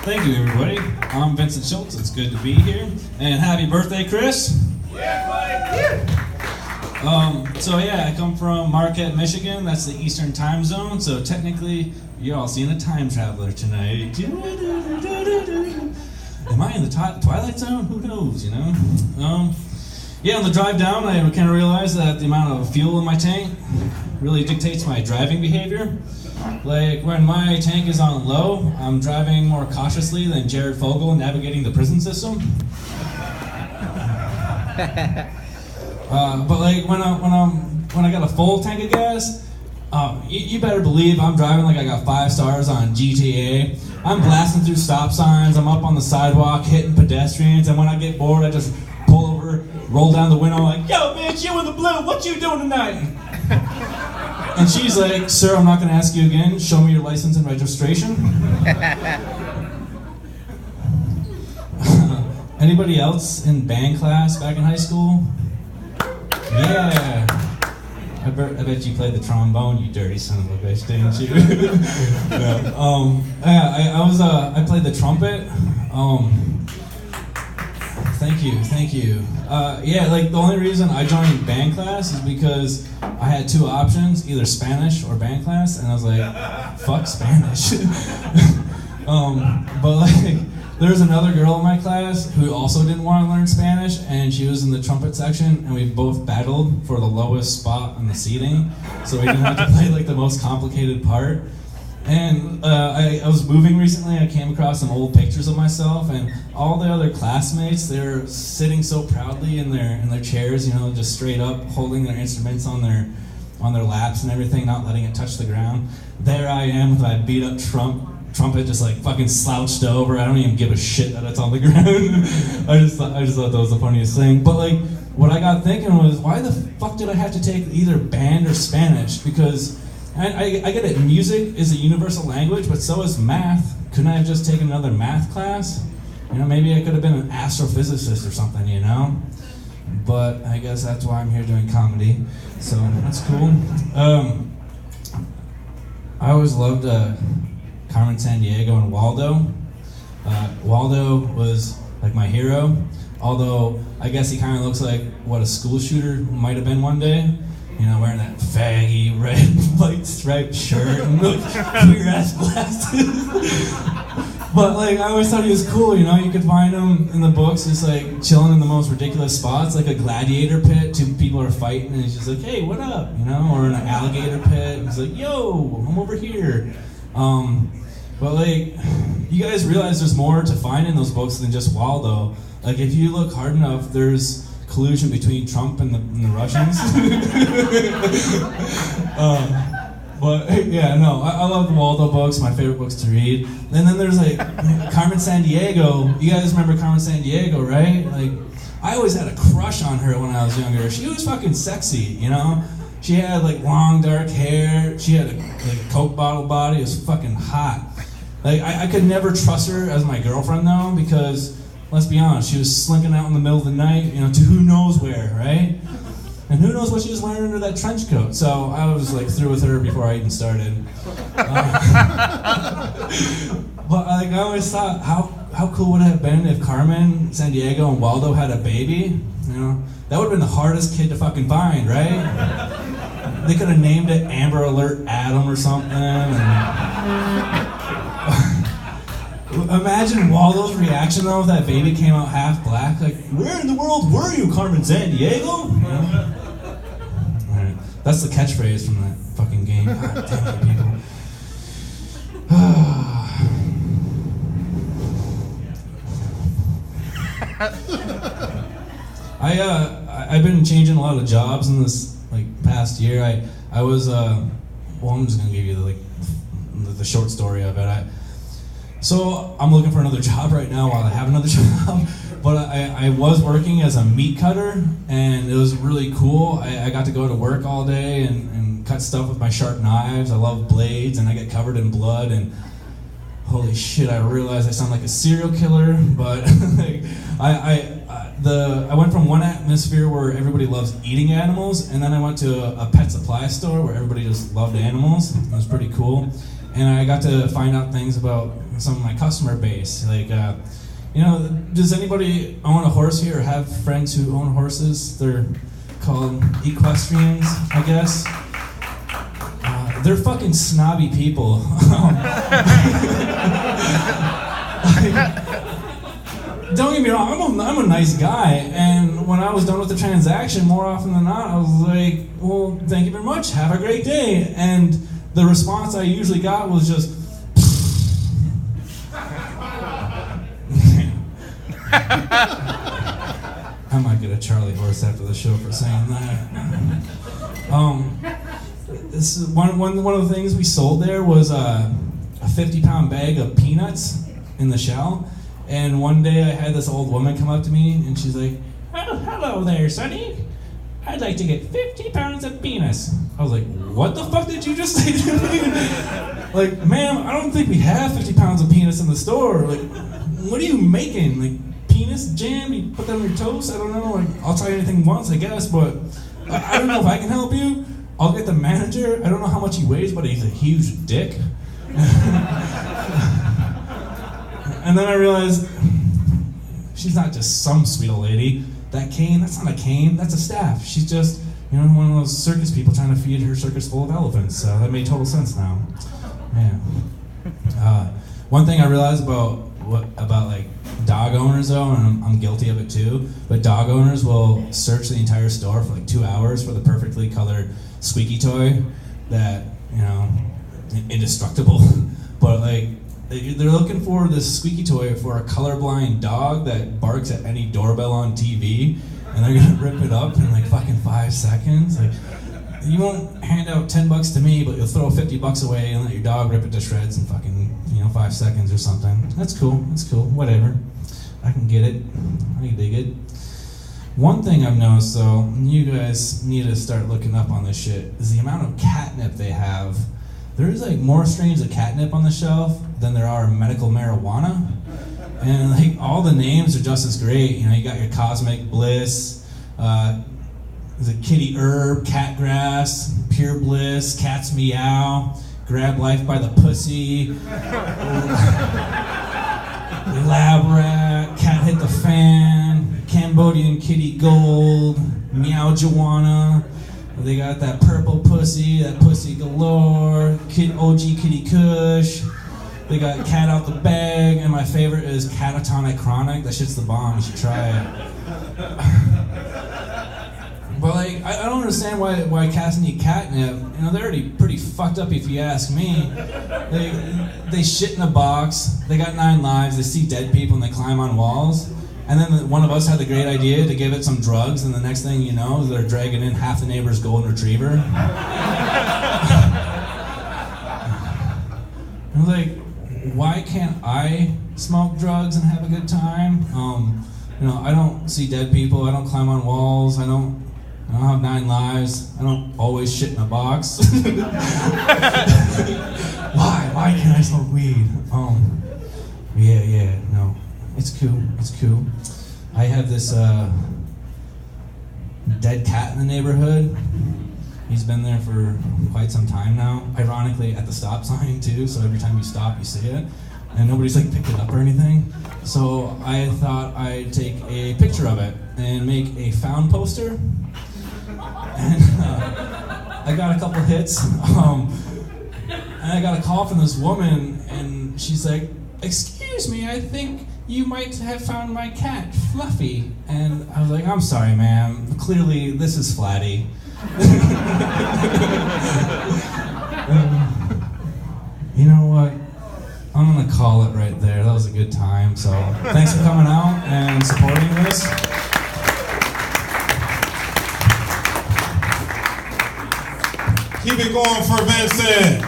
Thank you, everybody. I'm Vincent Schultz. It's good to be here. And happy birthday, Chris. Yeah, buddy. I come from Marquette, Michigan. That's the Eastern time zone. So technically, you're all seeing a time traveler tonight. Am I in the Twilight Zone? Who knows, you know? On the drive down, I kind of realized that the amount of fuel in my tank really dictates my driving behavior. Like, when my tank is on low, I'm driving more cautiously than Jared Fogle navigating the prison system. But like, when I got a full tank of gas, you better believe I'm driving like I got 5 stars on GTA. I'm blasting through stop signs, I'm up on the sidewalk hitting pedestrians, and when I get bored, I just pull over, roll down the window like, "Yo, bitch, you in the blue, what you doing tonight?" And she's like, "Sir, I'm not gonna ask you again, show me your license and registration." Anybody else in band class back in high school? Yeah. I bet you played the trombone, you dirty son of a bitch, didn't you? I played the trumpet. Thank you. The only reason I joined band class is because I had 2 options, either Spanish or band class, and I was like, fuck Spanish. There was another girl in my class who also didn't want to learn Spanish, and she was in the trumpet section, and we both battled for the lowest spot on the seating, so we didn't have to play like the most complicated part. And I was moving recently, I came across some old pictures of myself, and all the other classmates, they were sitting so proudly in their chairs, you know, just straight up, holding their instruments on their laps and everything, not letting it touch the ground. There I am with my beat up trumpet just like fucking slouched over. I don't even give a shit that it's on the ground. I just thought that was the funniest thing. But like, what I got thinking was, why the fuck did I have to take either band or Spanish? Because I get it, music is a universal language, but so is math. Couldn't I have just taken another math class? You know, maybe I could have been an astrophysicist or something, you know? But I guess that's why I'm here doing comedy, so that's cool. I always loved Carmen Sandiego and Waldo. Waldo was like my hero, although I guess he kind of looks like what a school shooter might have been one day. You know, wearing that faggy red white striped shirt and clear ass glasses. But like, I always thought he was cool, you know, you could find him in the books just like chilling in the most ridiculous spots, like a gladiator pit, 2 people are fighting and he's just like, "Hey, what up?" You know, or in an alligator pit, he's like, "Yo, I'm over here." But like, you guys realize there's more to find in those books than just Waldo. Like, if you look hard enough, there's collusion between Trump and the Russians. I love the Waldo books, my favorite books to read. And then there's like Carmen Sandiego. You guys remember Carmen Sandiego, right? Like, I always had a crush on her when I was younger. She was fucking sexy, you know? She had like long dark hair, she had a Coke bottle body, it was fucking hot. Like, I could never trust her as my girlfriend though, because let's be honest, she was slinking out in the middle of the night, you know, to who knows where, right? And who knows what she was wearing under that trench coat. So I was like through with her before I even started. But like, I always thought, how cool would it have been if Carmen Sandiego and Waldo had a baby? You know, that would have been the hardest kid to fucking find, right? They could have named it Amber Alert Adam or something. Imagine Waldo's reaction though if that baby came out half black. Like, "Where in the world were you, Carmen Sandiego?" You know? Alright, that's the catchphrase from that fucking game. God damn it, people. I've been changing a lot of jobs in this like past year. I was I'm just gonna give you the short story of it. So I'm looking for another job right now while I have another job, but I was working as a meat cutter, and it was really cool. I got to go to work all day and cut stuff with my sharp knives. I love blades, and I get covered in blood, and holy shit, I realized I sound like a serial killer, but like, I went from one atmosphere where everybody loves eating animals, and then I went to a pet supply store where everybody just loved animals. It was pretty cool. And I got to find out things about some of my customer base. Like, does anybody own a horse here or have friends who own horses? They're called equestrians, I guess. They're fucking snobby people. Don't get me wrong, I'm a nice guy, and when I was done with the transaction, more often than not, I was like, well, thank you very much, have a great day. And the response I usually got was just, I might get a Charlie horse after the show for saying that. This is one of the things we sold there was a 50-pound bag of peanuts in the shell. And one day I had this old woman come up to me and she's like, "Oh, hello there, Sonny. I'd like to get 50 pounds of peanuts." I was like, "What the fuck did you just say to me?" Like, "Ma'am, I don't think we have 50 pounds of peanuts in the store. Like, what are you making? Like, penis jam? You put them on your toast? I don't know. Like, I'll try anything once, I guess, but I don't know if I can help you. I'll get the manager. I don't know how much he weighs, but he's a huge dick." And then I realized she's not just some sweet old lady. That cane, that's not a cane, that's a staff. She's just, one of those circus people trying to feed her circus full of elephants. That made total sense now. Yeah. One thing I realized about like dog owners though, and I'm guilty of it too, but dog owners will search the entire store for like 2 hours for the perfectly colored squeaky toy that, indestructible. But like, they're looking for this squeaky toy for a colorblind dog that barks at any doorbell on TV, and they're gonna rip it up in like fucking 5 seconds. Like, you won't hand out $10 to me, but you'll throw $50 away and let your dog rip it to shreds in fucking 5 seconds or something. That's cool. Whatever. I can get it. I can dig it. One thing I've noticed though, and you guys need to start looking up on this shit, is the amount of catnip they have. There's like more strains of catnip on the shelf than there are medical marijuana. And like all the names are just as great. You got your Cosmic Bliss, there's a Kitty Herb, Cat Grass, Pure Bliss, Cat's Meow, Grab Life by the Pussy, Lab Rat, Cat Hit the Fan, Cambodian Kitty Gold, Meow Joanna. They got that purple pussy, that pussy galore, OG Kitty Kush. They got Cat Out the Bag, and my favorite is Catatonic Chronic. That shit's the bomb. You should try it. But like, I don't understand why cats need catnip. They're already pretty fucked up if you ask me. They shit in a box. They got 9 lives. They see dead people and they climb on walls. And then one of us had the great idea to give it some drugs, and the next thing you know, they're dragging in half the neighbor's golden retriever. I was like, why can't I smoke drugs and have a good time? I don't see dead people. I don't climb on walls. I don't have 9 lives. I don't always shit in a box. Why can't I smoke weed? No. It's cool. I have this dead cat in the neighborhood. He's been there for quite some time now. Ironically, at the stop sign too, so every time you stop, you see it. And nobody's like picked it up or anything. So I thought I'd take a picture of it and make a found poster. And I got a couple hits. And I got a call from this woman, and she's like, "Excuse me, I think you might have found my cat, Fluffy." And I was like, "I'm sorry, ma'am. Clearly, this is Flatty." You know what? I'm gonna call it right there. That was a good time. So thanks for coming out and supporting this. Keep it going for Vincent.